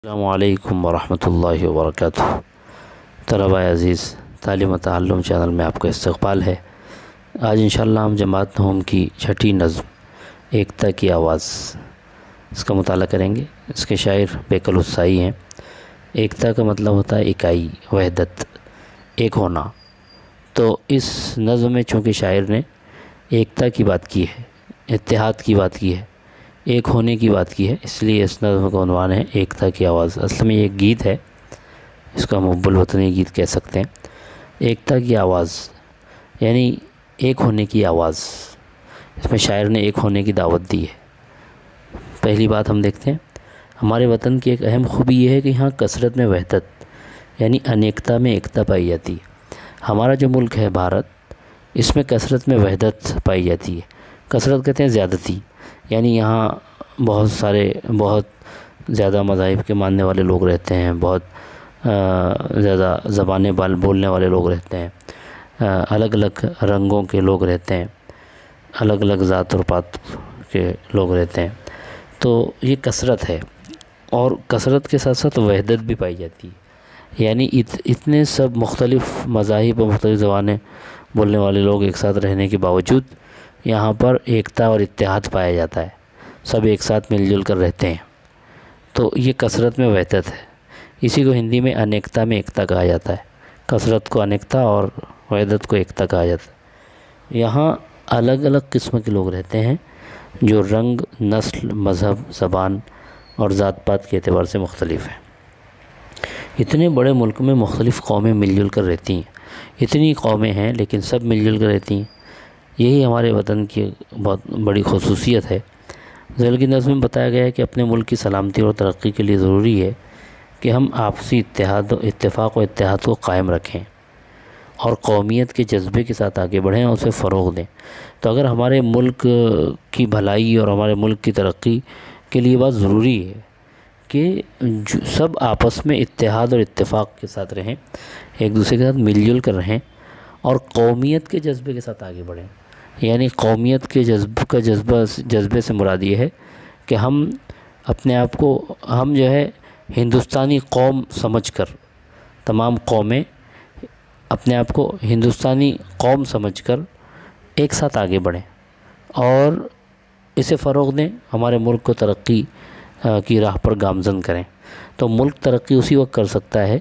السلام علیکم ورحمۃ اللہ وبرکاتہ۔ طلبہ عزیز، تعلیم و تعلم چینل میں آپ کا استقبال ہے۔ آج انشاءاللہ ہم جماعت نہوم کی چھٹی نظم ایکتا کی آواز اس کا مطالعہ کریں گے۔ اس کے شاعر بیکل السائی ہیں۔ ایکتا کا مطلب ہوتا ہے اکائی، وحدت، ایک ہونا۔ تو اس نظم میں چونکہ شاعر نے ایکتا کی بات کی ہے، اتحاد کی بات کی ہے، ایک ہونے کی بات کی ہے، اس لیے اس نظم کا عنوان ہے ایکتا کی آواز۔ اصل میں یہ ایک گیت ہے، اس کو ہم حب الوطنی گیت کہہ سکتے ہیں۔ ایکتا کی آواز یعنی ایک ہونے کی آواز، اس میں شاعر نے ایک ہونے کی دعوت دی ہے۔ پہلی بات ہم دیکھتے ہیں، ہمارے وطن کی ایک اہم خوبی یہ ہے کہ یہاں کثرت میں وحدت یعنی انیکتا میں ایکتا پائی جاتی ہے۔ ہمارا جو ملک ہے بھارت، اس میں کثرت میں وحدت پائی جاتی ہے۔ کثرت کہتے ہیں زیادتی، یعنی یہاں بہت زیادہ مذاہب کے ماننے والے لوگ رہتے ہیں، بہت زیادہ زبانیں بولنے والے لوگ رہتے ہیں، الگ الگ رنگوں کے لوگ رہتے ہیں، الگ الگ ذات اور پات کے لوگ رہتے ہیں۔ تو یہ کثرت ہے، اور کثرت کے ساتھ ساتھ وحدت بھی پائی جاتی ہے، یعنی اتنے سب مختلف مذاہب اور مختلف زبانیں بولنے والے لوگ ایک ساتھ رہنے کے باوجود یہاں پر ایکتا اور اتحاد پایا جاتا ہے، سب ایک ساتھ مل جل کر رہتے ہیں۔ تو یہ کثرت میں وحدت ہے، اسی کو ہندی میں انیکتا میں ایکتا کہا جاتا ہے۔ کثرت کو انیکتا اور وحدت کو ایکتا کہا جاتا ہے۔ یہاں الگ الگ قسم کے لوگ رہتے ہیں جو رنگ، نسل، مذہب، زبان اور ذات پات کے اعتبار سے مختلف ہیں۔ اتنے بڑے ملک میں مختلف قومیں مل جل کر رہتی ہیں، اتنی قومیں ہیں لیکن سب مل جل کر رہتی ہیں۔ یہی ہمارے وطن کی بہت بڑی خصوصیت ہے۔ ذیل کی نظم میں بتایا گیا ہے کہ اپنے ملک کی سلامتی اور ترقی کے لیے ضروری ہے کہ ہم آپسی اتفاق و اتحاد کو قائم رکھیں اور قومیت کے جذبے کے ساتھ آگے بڑھیں اور اسے فروغ دیں۔ تو اگر ہمارے ملک کی بھلائی اور ہمارے ملک کی ترقی کے لیے بات ضروری ہے کہ سب آپس میں اتحاد اور اتفاق کے ساتھ رہیں، ایک دوسرے کے ساتھ مل جل کر رہیں اور قومیت کے جذبے کے ساتھ آگے بڑھیں۔ یعنی قومیت کے جذبے سے مراد یہ ہے کہ ہم اپنے آپ کو جو ہے ہندوستانی قوم سمجھ کر، تمام قومیں اپنے آپ کو ہندوستانی قوم سمجھ کر ایک ساتھ آگے بڑھیں اور اسے فروغ دیں، ہمارے ملک کو ترقی کی راہ پر گامزن کریں۔ تو ملک ترقی اسی وقت کر سکتا ہے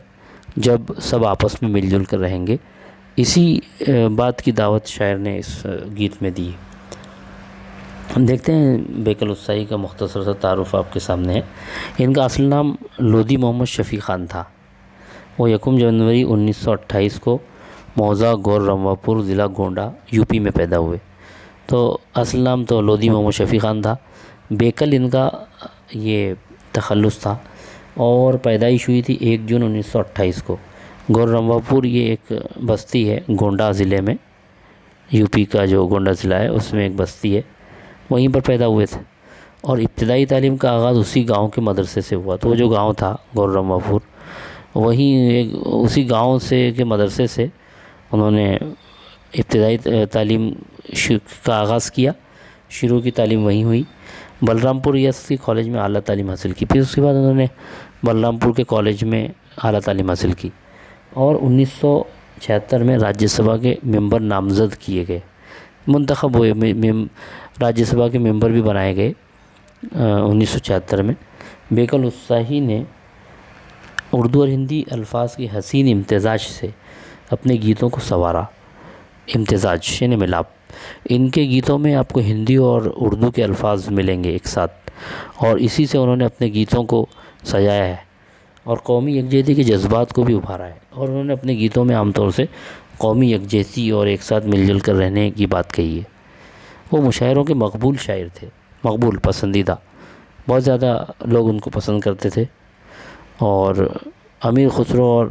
جب سب آپس میں مل جل کر رہیں گے۔ اسی بات کی دعوت شاعر نے اس گیت میں دی۔ دیکھتے ہیں بیکل السائی کا مختصر سا تعارف آپ کے سامنے ہے۔ ان کا اصل نام لودھی محمد شفیع خان تھا۔ وہ 1 جنوری 1928 کو موضع گور رمواپور، ضلع گونڈہ، یوپی میں پیدا ہوئے۔ تو اصل نام تو لودھی محمد شفیع خان تھا، بیکل ان کا یہ تخلص تھا، اور پیدائش ہوئی تھی 1 جون 1928 کو۔ گور رمواپور یہ ایک بستی ہے گونڈہ ضلع میں، یوپی کا جو گونڈہ ضلع ہے اس میں ایک بستی ہے، وہیں پر پیدا ہوئے تھے۔ اور ابتدائی تعلیم کا آغاز اسی گاؤں کے مدرسے سے ہوا۔ تو وہ جو گاؤں تھا گور رمواپور، وہیں اسی گاؤں کے مدرسے سے انہوں نے ابتدائی تعلیم کا آغاز کیا، شروع کی تعلیم وہیں ہوئی۔ بلرام پور ریاستی کالج میں اعلیٰ تعلیم حاصل کی، پھر اس کے بعد انہوں نے بلرام پور کے کالج میں اعلیٰ تعلیم حاصل کی، اور 1976 میں راجیہ سبھا کے ممبر نامزد کیے گئے، منتخب ہوئے، راجیہ سبھا کے ممبر بھی بنائے گئے 1976 میں۔ بیکل السائی نے اردو اور ہندی الفاظ کے حسین امتزاج سے اپنے گیتوں کو سنوارا۔ امتزاج یعنی ملاپ۔ ان کے گیتوں میں آپ کو ہندی اور اردو کے الفاظ ملیں گے ایک ساتھ، اور اسی سے انہوں نے اپنے گیتوں کو سجایا ہے اور قومی یکجہتی کے جذبات کو بھی ابھارا ہے۔ اور انہوں نے اپنے گیتوں میں عام طور سے قومی یکجہتی اور ایک ساتھ مل جل کر رہنے کی بات کہی ہے۔ وہ مشاعروں کے مقبول شاعر تھے، مقبول، پسندیدہ، بہت زیادہ لوگ ان کو پسند کرتے تھے۔ اور امیر خسرو اور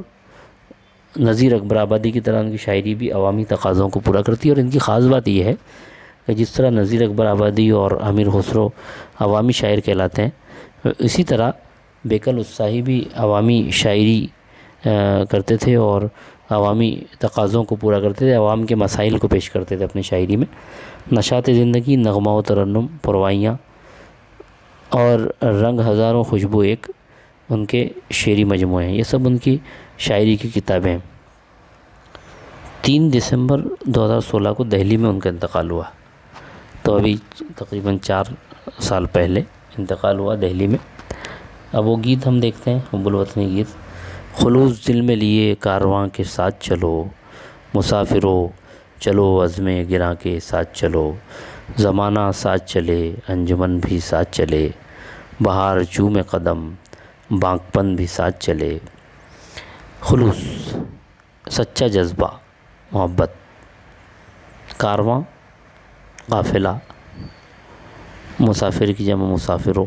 نذیر اکبر آبادی کی طرح ان کی شاعری بھی عوامی تقاضوں کو پورا کرتی ہے۔ اور ان کی خاص بات یہ ہے کہ جس طرح نذیر اکبر آبادی اور امیر خسرو عوامی شاعر کہلاتے ہیں، اسی طرح بیکل السائی بھی عوامی شاعری کرتے تھے اور عوامی تقاضوں کو پورا کرتے تھے، عوام کے مسائل کو پیش کرتے تھے اپنی شاعری میں۔ نشاط زندگی، نغمہ و ترنم، پروائیاں اور رنگ ہزاروں خوشبو ایک، ان کے شعری مجموعے ہیں، یہ سب ان کی شاعری کی کتابیں ہیں۔ 3 دسمبر 2016 کو دہلی میں ان کا انتقال ہوا، تو ابھی تقریباً 4 سال پہلے انتقال ہوا دہلی میں۔ اب وہ گیت ہم دیکھتے ہیں، حب الوطنی گیت۔ خلوص دل میں لیے کارواں کے ساتھ چلو، مسافرو چلو عزم گراں کے ساتھ چلو، زمانہ ساتھ چلے انجمن بھی ساتھ چلے، بہار چومے قدم بانکپن بھی ساتھ چلے۔ خلوص سچا جذبہ، محبت، کارواں قافلہ، مسافر کی جمع مسافرو،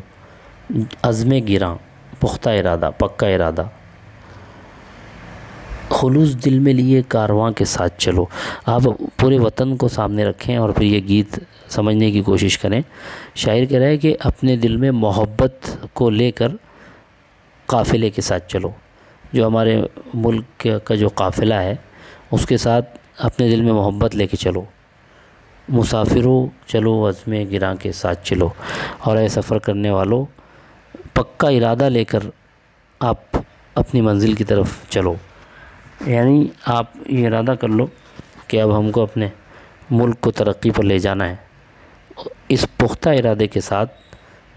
عزم گراں پختہ ارادہ، پکا ارادہ، خلوص دل میں لیے کارواں کے ساتھ چلو۔ آپ پورے وطن کو سامنے رکھیں اور پھر یہ گیت سمجھنے کی کوشش کریں۔ شاعر کہہ رہا ہے کہ اپنے دل میں محبت کو لے کر قافلے کے ساتھ چلو، جو ہمارے ملک کا جو قافلہ ہے اس کے ساتھ اپنے دل میں محبت لے کے چلو، مسافرو چلو عزم گراں کے ساتھ چلو، اور اے سفر کرنے والوں پکا ارادہ لے کر آپ اپنی منزل کی طرف چلو۔ یعنی آپ یہ ارادہ کر لو کہ اب ہم کو اپنے ملک کو ترقی پر لے جانا ہے، اس پختہ ارادے کے ساتھ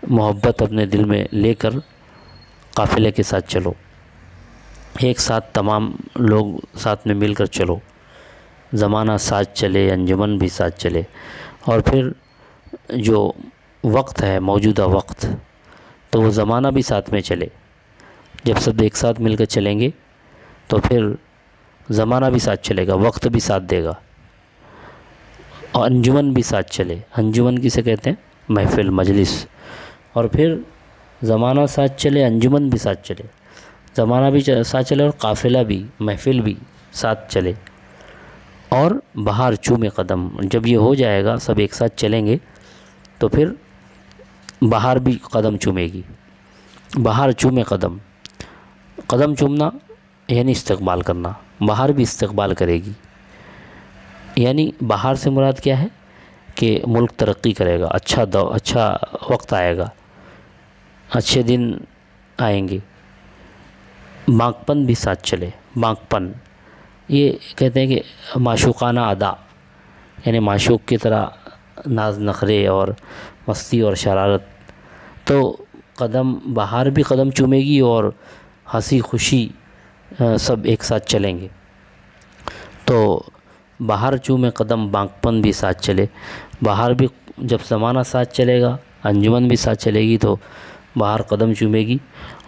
محبت اپنے دل میں لے کر قافلے کے ساتھ چلو، ایک ساتھ تمام لوگ ساتھ میں مل کر چلو، زمانہ ساتھ چلے انجمن بھی ساتھ چلے، اور پھر جو وقت ہے موجودہ وقت، تو وہ زمانہ بھی ساتھ میں چلے۔ جب سب ایک ساتھ مل کر چلیں گے تو پھر زمانہ بھی ساتھ چلے گا، وقت بھی ساتھ دے گا، اور انجمن بھی ساتھ چلے۔ انجمن کسے کہتے ہیں؟ محفل، مجلس۔ اور پھر زمانہ ساتھ چلے انجمن بھی ساتھ چلے، زمانہ بھی ساتھ چلے اور قافلہ بھی، محفل بھی ساتھ چلے، اور بہار چومے قدم۔ جب یہ ہو جائے گا، سب ایک ساتھ چلیں گے تو پھر بہار بھی قدم چومے گی۔ بہار چومے قدم، قدم چومنا یعنی استقبال کرنا، بہار بھی استقبال کرے گی۔ یعنی بہار سے مراد کیا ہے کہ ملک ترقی کرے گا، اچھا وقت آئے گا، اچھے دن آئیں گے۔ بانکپن بھی ساتھ چلے، بانکپن یہ کہتے ہیں کہ معشوقانہ ادا، یعنی معشوق کی طرح ناز نخرے اور مستی اور شرارت۔ تو بہار بھی قدم چومے گی اور ہنسی خوشی سب ایک ساتھ چلیں گے۔ تو بہار چومے قدم بانکپن بھی ساتھ چلے، بہار بھی جب زمانہ ساتھ چلے گا، انجمن بھی ساتھ چلے گی، تو بہار قدم چومے گی،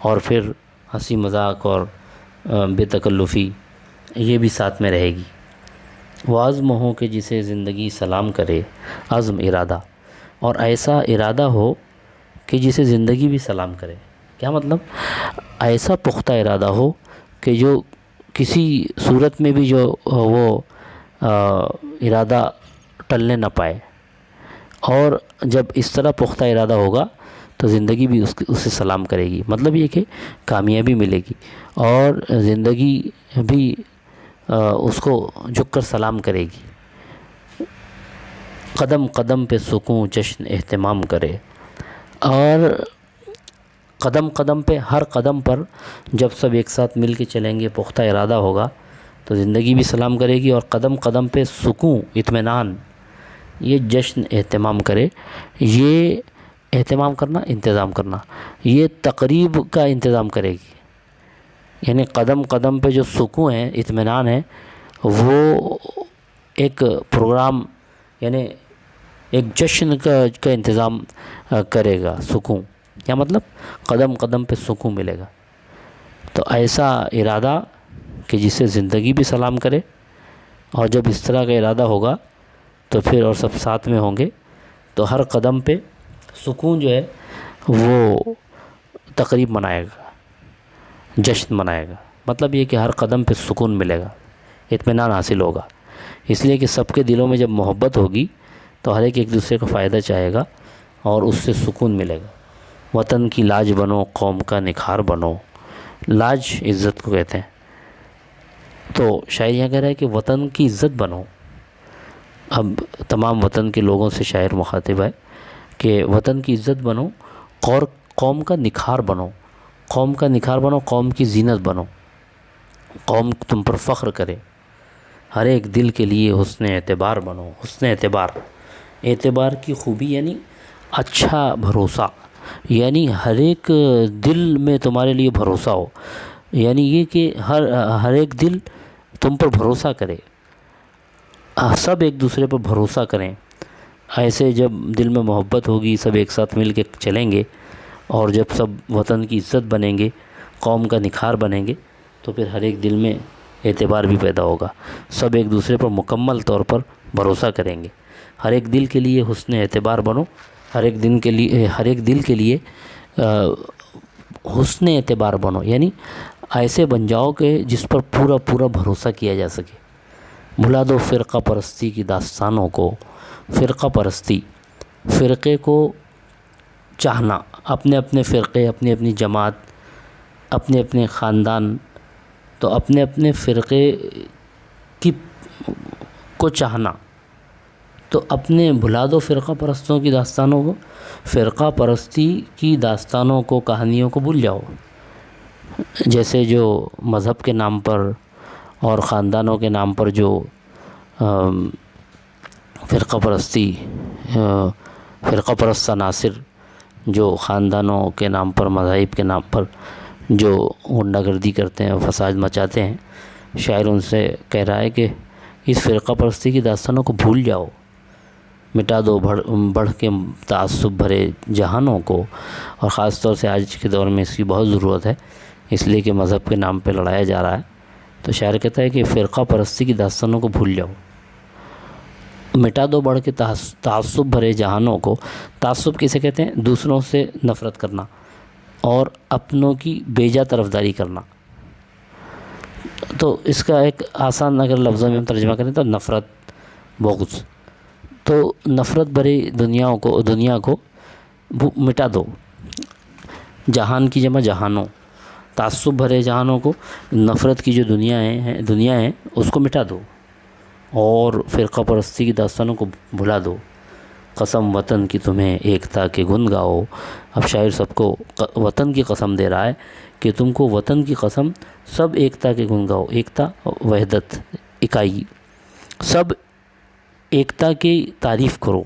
اور پھر ہنسی مذاق اور بے تکلفی یہ بھی ساتھ میں رہے گی۔ وہ عزم ہو کہ جسے زندگی سلام کرے، عزم ارادہ، اور ایسا ارادہ ہو کہ جسے زندگی بھی سلام کرے۔ کیا مطلب؟ ایسا پختہ ارادہ ہو کہ جو کسی صورت میں بھی جو وہ ارادہ ٹلنے نہ پائے، اور جب اس طرح پختہ ارادہ ہوگا تو زندگی بھی اسے سلام کرے گی۔ مطلب یہ کہ کامیابی ملے گی اور زندگی بھی اس کو جھک کر سلام کرے گی۔ قدم قدم پہ سکون جشن اہتمام کرے، اور قدم قدم پہ، ہر قدم پر جب سب ایک ساتھ مل کے چلیں گے، پختہ ارادہ ہوگا تو زندگی بھی سلام کرے گی، اور قدم قدم پہ سکون، اطمینان، یہ جشن اہتمام کرے۔ یہ اہتمام کرنا، انتظام کرنا، یہ تقریب کا انتظام کرے گی۔ یعنی قدم قدم پہ جو سکون ہے، اطمینان ہے، وہ ایک پروگرام، یعنی ایک جشن کا انتظام کرے گا۔ سکون کیا مطلب؟ قدم قدم پہ سکون ملے گا۔ تو ایسا ارادہ کہ جسے زندگی بھی سلام کرے، اور جب اس طرح کا ارادہ ہوگا تو پھر اور سب ساتھ میں ہوں گے تو ہر قدم پہ سکون جو ہے وہ تقریب منائے گا، جشن منائے گا۔ مطلب یہ کہ ہر قدم پہ سکون ملے گا، اطمینان حاصل ہوگا۔ اس لیے کہ سب کے دلوں میں جب محبت ہوگی تو ہر ایک دوسرے کا فائدہ چاہے گا اور اس سے سکون ملے گا۔ وطن کی لاج بنو، قوم کا نکھار بنو۔ لاج عزت کو کہتے ہیں۔ تو شاعر یہاں کہہ رہا ہے کہ وطن کی عزت بنو۔ اب تمام وطن کے لوگوں سے شاعر مخاطب ہے کہ وطن کی عزت بنو اور قوم کا نکھار بنو۔ قوم کا نکھار بنو، قوم کی زینت بنو، قوم تم پر فخر کرے، ہر ایک دل کے لیے حسن اعتبار بنو۔ حسن اعتبار، اعتبار کی خوبی یعنی اچھا بھروسہ، یعنی ہر ایک دل میں تمہارے لیے بھروسہ ہو، یعنی یہ کہ ہر ایک دل تم پر بھروسہ کرے، سب ایک دوسرے پر بھروسہ کریں۔ ایسے جب دل میں محبت ہوگی، سب ایک ساتھ مل کے چلیں گے، اور جب سب وطن کی عزت بنیں گے، قوم کا نکھار بنیں گے، تو پھر ہر ایک دل میں اعتبار بھی پیدا ہوگا، سب ایک دوسرے پر مکمل طور پر بھروسہ کریں گے۔ ہر ایک دل کے لیے حسن اعتبار بنو، ہر ایک دل کے لیے حسن اعتبار بنو، یعنی ایسے بن جاؤ کہ جس پر پورا پورا بھروسہ کیا جا سکے۔ بھلا دو فرقہ پرستی کی داستانوں کو، فرقہ پرستی، فرقے کو چاہنا، اپنے اپنے فرقے، اپنی اپنی جماعت، اپنے اپنے خاندان، تو اپنے اپنے فرقے کو چاہنا، تو اپنے بھلا دو فرقہ پرستوں کی داستانوں کو، فرقہ پرستی کی داستانوں کو، کہانیوں کو بھول جاؤ۔ جیسے جو مذہب کے نام پر اور خاندانوں کے نام پر جو فرقہ پرست عناصر جو خاندانوں کے نام پر، مذاہب کے نام پر جو غنڈہ گردی کرتے ہیں، فساد مچاتے ہیں، شاعر ان سے کہہ رہا ہے کہ اس فرقہ پرستی کی داستانوں کو بھول جاؤ، مٹا دو بڑھ کے تعصب بھرے جہانوں کو۔ اور خاص طور سے آج کے دور میں اس کی بہت ضرورت ہے، اس لیے کہ مذہب کے نام پہ لڑایا جا رہا ہے۔ تو شاعر کہتا ہے کہ فرقہ پرستی کی داستانوں کو بھول جاؤ، مٹا دو بڑھ کے تعصب بھرے جہانوں کو۔ تعصب کسے کہتے ہیں؟ دوسروں سے نفرت کرنا اور اپنوں کی بیجا طرفداری کرنا۔ تو اس کا ایک آسان اگر لفظوں میں ہم ترجمہ کریں تو نفرت، بغض۔ تو نفرت بھری دنیا کو مٹا دو، جہان کی جمع جہانوں، تعصب بھرے جہانوں کو، نفرت کی جو دنیا ہے اس کو مٹا دو، اور فرقہ پرستی کی داستانوں کو بھلا دو۔ قسم وطن کی تمہیں ایکتا کے گن گاؤ۔ اب شاعر سب کو وطن کی قسم دے رہا ہے کہ تم کو وطن کی قسم، سب ایکتا کے گن گاؤ۔ ایکتا، وحدت، اکائی، سب ایکتا کی تعریف کرو،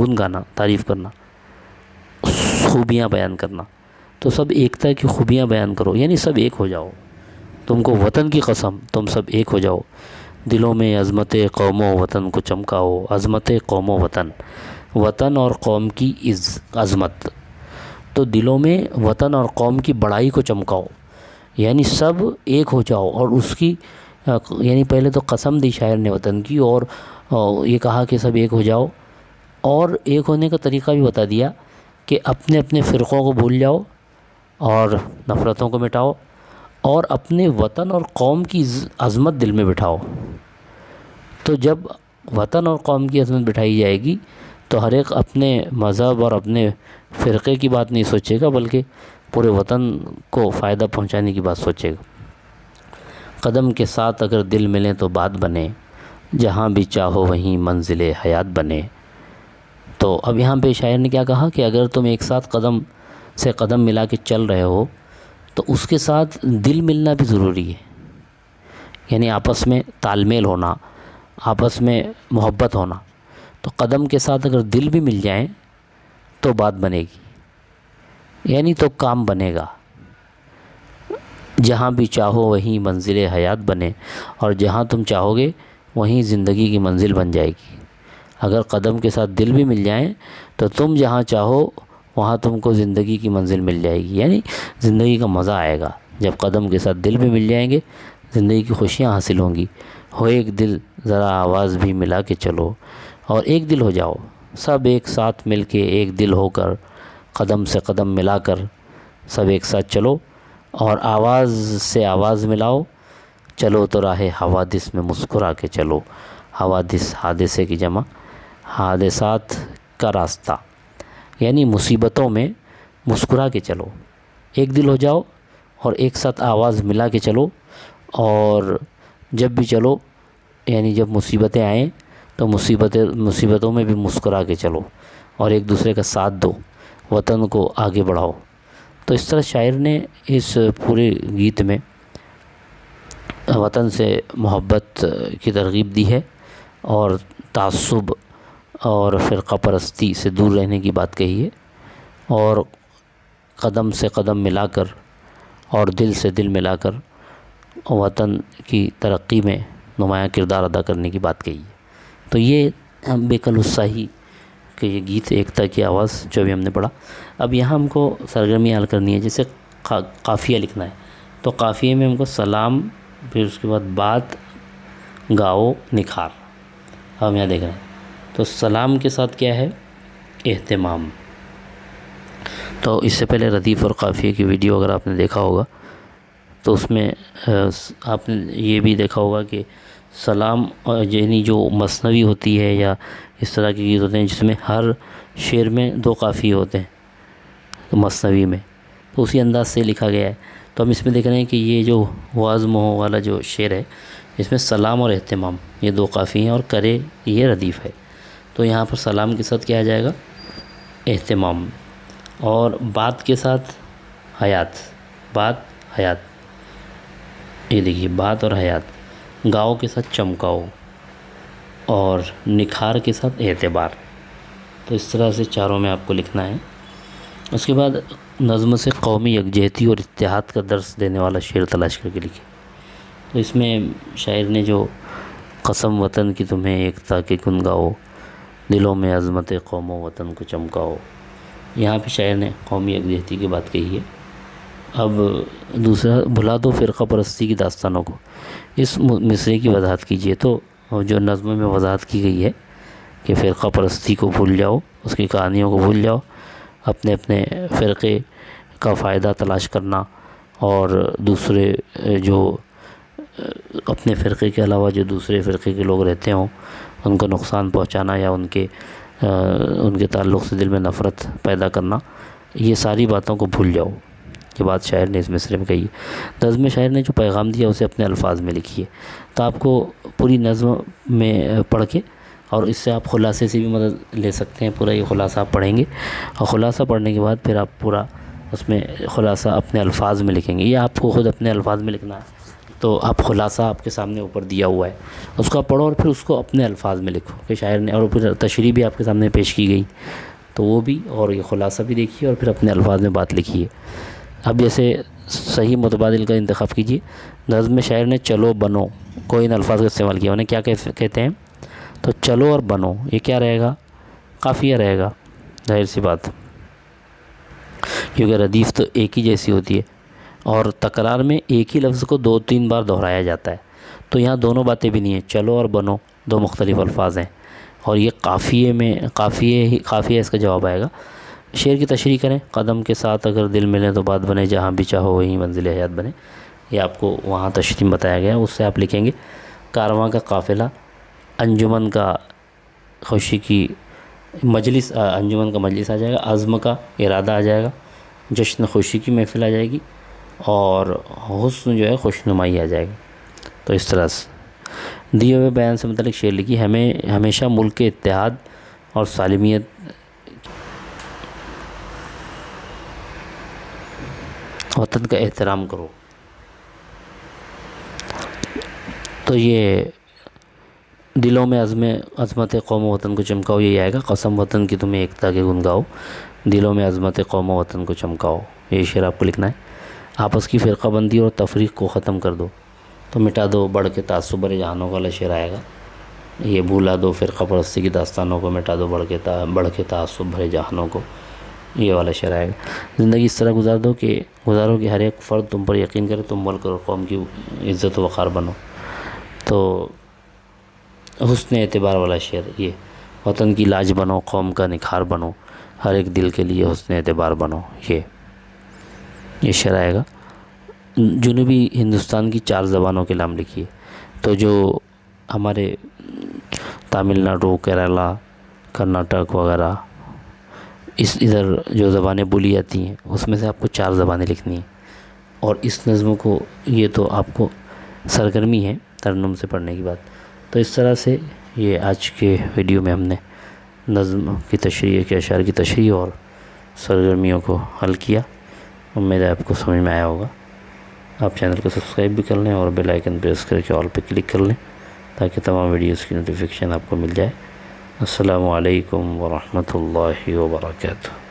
گن گانا، تعریف کرنا، خوبیاں بیان کرنا۔ تو سب ایکتا کی خوبیاں بیان کرو، یعنی سب ایک ہو جاؤ۔ تم کو وطن کی قسم، تم سب ایک ہو جاؤ۔ دلوں میں عظمت قوم و وطن کو چمکاؤ۔ عظمت قوم و وطن، وطن اور قوم کی عظمت، تو دلوں میں وطن اور قوم کی بڑائی کو چمکاؤ، یعنی سب ایک ہو جاؤ۔ اور اس کی یعنی پہلے تو قسم دی شاعر نے وطن کی، اور یہ کہا کہ سب ایک ہو جاؤ، اور ایک ہونے کا طریقہ بھی بتا دیا کہ اپنے اپنے فرقوں کو بھول جاؤ اور نفرتوں کو مٹاؤ، اور اپنے وطن اور قوم کی عظمت دل میں بٹھاؤ۔ تو جب وطن اور قوم کی عظمت بٹھائی جائے گی تو ہر ایک اپنے مذہب اور اپنے فرقے کی بات نہیں سوچے گا، بلکہ پورے وطن کو فائدہ پہنچانے کی بات سوچے گا۔ قدم کے ساتھ اگر دل ملیں تو بات بنے، جہاں بھی چاہو وہیں منزل حیات بنے۔ تو اب یہاں پہ شاعر نے کیا کہا کہ اگر تم ایک ساتھ قدم سے قدم ملا کے چل رہے ہو تو اس کے ساتھ دل ملنا بھی ضروری ہے، یعنی آپس میں تال میل ہونا، آپس میں محبت ہونا۔ تو قدم کے ساتھ اگر دل بھی مل جائیں تو بات بنے گی، یعنی تو کام بنے گا۔ جہاں بھی چاہو وہیں منزل حیات بنے، اور جہاں تم چاہو گے وہیں زندگی کی منزل بن جائے گی۔ اگر قدم کے ساتھ دل بھی مل جائیں تو تم جہاں چاہو وہاں تم کو زندگی کی منزل مل جائے گی، یعنی زندگی کا مزہ آئے گا۔ جب قدم کے ساتھ دل بھی مل جائیں گے، زندگی کی خوشیاں حاصل ہوں گی۔ ہو ایک دل، ذرا آواز بھی ملا کے چلو، اور ایک دل ہو جاؤ، سب ایک ساتھ مل کے ایک دل ہو کر، قدم سے قدم ملا کر سب ایک ساتھ چلو، اور آواز سے آواز ملاؤ، چلو تو راہ حوادث میں مسکرا کے چلو۔ حوادث، حادثے کی جمع، حادثات کا راستہ، یعنی مصیبتوں میں مسکرا کے چلو، ایک دل ہو جاؤ اور ایک ساتھ آواز ملا کے چلو۔ اور جب بھی چلو، یعنی جب مصیبتیں آئیں تو مصیبتوں میں بھی مسکرا کے چلو، اور ایک دوسرے کا ساتھ دو، وطن کو آگے بڑھاؤ۔ تو اس طرح شاعر نے اس پورے گیت میں وطن سے محبت کی ترغیب دی ہے اور تعصب اور فرقہ پرستی سے دور رہنے کی بات کہی ہے، اور قدم سے قدم ملا کر اور دل سے دل ملا کر وطن کی ترقی میں نمایاں کردار ادا کرنے کی بات کہی ہے۔ تو یہ بے کل الساہی کہ یہ گیت ایکتا کی آواز جو بھی ہم نے پڑھا۔ اب یہاں ہم کو سرگرمی حل کرنی ہے، جیسے قافیہ لکھنا ہے، تو قافیے میں ہم کو سلام، پھر اس کے بعد بات، گاؤ، نکھار، ہم یہاں دیکھ رہے ہیں۔ تو سلام کے ساتھ کیا ہے؟ اہتمام۔ تو اس سے پہلے ردیف اور قافیے کی ویڈیو اگر آپ نے دیکھا ہوگا تو اس میں آپ نے یہ بھی دیکھا ہوگا کہ سلام یعنی جو مثنوی ہوتی ہے یا اس طرح کے گیت ہوتے ہیں جس میں ہر شعر میں 2 قافیے ہوتے ہیں مثنوی میں، تو اسی انداز سے لکھا گیا ہے۔ تو ہم اس میں دیکھ رہے ہیں کہ یہ جو واز مہو والا جو شعر ہے اس میں سلام اور اہتمام یہ 2 قافیے ہیں اور کرے یہ ردیف ہے۔ تو یہاں پر سلام کے ساتھ کیا آ جائے گا؟ اہتمام، اور بات کے ساتھ حیات، بات حیات، یہ دیکھیے بات اور حیات، گاؤ کے ساتھ چمکاؤ، اور نکھار کے ساتھ اعتبار۔ تو اس طرح سے چاروں میں آپ کو لکھنا ہے۔ اس کے بعد نظم سے قومی یکجہتی اور اتحاد کا درس دینے والا شعر تلاش کر کے لکھیں۔ تو اس میں شاعر نے جو قسم وطن کی تمہیں ایکتا کے گن گاؤ، دلوں میں عظمت قوم و وطن کو چمکاؤ، یہاں پہ شاعر نے قومی یکجہتی کی بات کہی ہے۔ اب دوسرا، بھلا دو فرقہ پرستی کی داستانوں کو، اس مصرعے کی وضاحت کیجیے۔ تو جو نظم میں وضاحت کی گئی ہے کہ فرقہ پرستی کو بھول جاؤ، اس کی کہانیوں کو بھول جاؤ، اپنے اپنے فرقے کا فائدہ تلاش کرنا، اور دوسرے جو اپنے فرقے کے علاوہ جو دوسرے فرقے کے لوگ رہتے ہوں ان کو نقصان پہنچانا یا ان کے تعلق سے دل میں نفرت پیدا کرنا، یہ ساری باتوں کو بھول جاؤ، یہ بات شاعر نے اس مصرعے میں کہی ہے۔ نظم میں شاعر نے جو پیغام دیا اسے اپنے الفاظ میں لکھیے۔ تو آپ کو پوری نظم میں پڑھ کے، اور اس سے آپ خلاصے سے بھی مدد لے سکتے ہیں، پورا یہ خلاصہ آپ پڑھیں گے، اور خلاصہ پڑھنے کے بعد پھر آپ پورا اس میں خلاصہ اپنے الفاظ میں لکھیں گے۔ یہ آپ کو خود اپنے الفاظ میں لکھنا ہے، تو آپ خلاصہ آپ کے سامنے اوپر دیا ہوا ہے، اس کو آپ پڑھو اور پھر اس کو اپنے الفاظ میں لکھو کہ شاعر نے، اور پھر تشریح بھی آپ کے سامنے پیش کی گئی تو وہ بھی، اور یہ خلاصہ بھی دیکھیے اور پھر اپنے الفاظ میں بات لکھیے۔ اب جیسے صحیح متبادل کا انتخاب کیجیے۔ نظم میں شاعر نے چلو بنو کو ان الفاظ کا استعمال کیا، انہیں کیا کہتے ہیں؟ تو چلو اور بنو یہ کیا رہے گا؟ قافیہ رہے گا، ظاہر سی بات، کیونکہ ردیف تو ایک ہی جیسی ہوتی ہے اور تکرار میں ایک ہی لفظ کو 2-3 بار دہرایا جاتا ہے، تو یہاں دونوں باتیں بھی نہیں ہیں، چلو اور بنو 2 مختلف الفاظ ہیں، اور یہ قافیے میں قافیہ اس کا جواب آئے گا۔ شعر کی تشریح کریں۔ قدم کے ساتھ اگر دل ملے تو بات بنے، جہاں بھی چاہو وہیں منزل حیات بنے، یہ آپ کو وہاں تشریح بتایا گیا، اس سے آپ لکھیں گے کارواں کا قافلہ، انجمن کا خوشی کی مجلس، انجمن کا مجلس آ جائے گا، عزم کا ارادہ آ جائے گا، جشن خوشی کی محفل آ جائے گی، اور حسن جو ہے خوشنمائی آ جائے گی۔ تو اس طرح سے دیے ہوئے بیان سے متعلق شعر لکھی۔ ہمیشہ ملک کے اتحاد اور سالمیت وطن کا احترام کرو۔ تو یہ دلوں میں عظمت قوم و وطن کو چمکاؤ، یہی آئے گا، قسم وطن کی تمہیں ایکتا کے گن گاؤ، دلوں میں عظمت قوم و وطن کو چمکاؤ، یہ شعر آپ کو لکھنا ہے۔ آپس کی فرقہ بندی اور تفریق کو ختم کر دو، تو مٹا دو بڑھ کے تعصب بھرے جہانوں والا شعر آئے گا۔ یہ بھولا دو فرقہ پرستی کی داستانوں کو، مٹا دو بڑھ کے تعصب بھرے جہانوں کو، یہ والا شعر آئے گا۔ زندگی اس طرح گزارو کہ ہر ایک فرد تم پر یقین کرے، تم ملک اور قوم کی عزت و وقار بنو۔ تو حسن اعتبار والا شعر، یہ وطن کی لاج بنو، قوم کا نکھار بنو، ہر ایک دل کے لیے حسن اعتبار بنو، یہ شعر آئے گا۔ جنوبی ہندوستان کی 4 زبانوں کے نام لکھیے۔ تو جو ہمارے تامل ناڈو، کیرلا، کرناٹک وغیرہ ادھر جو زبانیں بولی جاتی ہیں اس میں سے آپ کو 4 زبانیں لکھنی ہیں، اور اس نظم کو، یہ تو آپ کو سرگرمی ہے ترنم سے پڑھنے کی بات۔ تو اس طرح سے یہ آج کے ویڈیو میں ہم نے نظم کی تشریح کے اشعار کی تشریح اور سرگرمیوں کو حل کیا۔ امید ہے آپ کو سمجھ میں آیا ہوگا. آپ چینل کو سبسکرائب بھی کر لیں اور بیل آئکن پریس کر کے آل پہ کلک کر لیں تاکہ تمام ویڈیوز کی نوٹیفیکیشن آپ کو مل جائے. السلام علیکم ورحمۃ اللہ وبرکاتہ.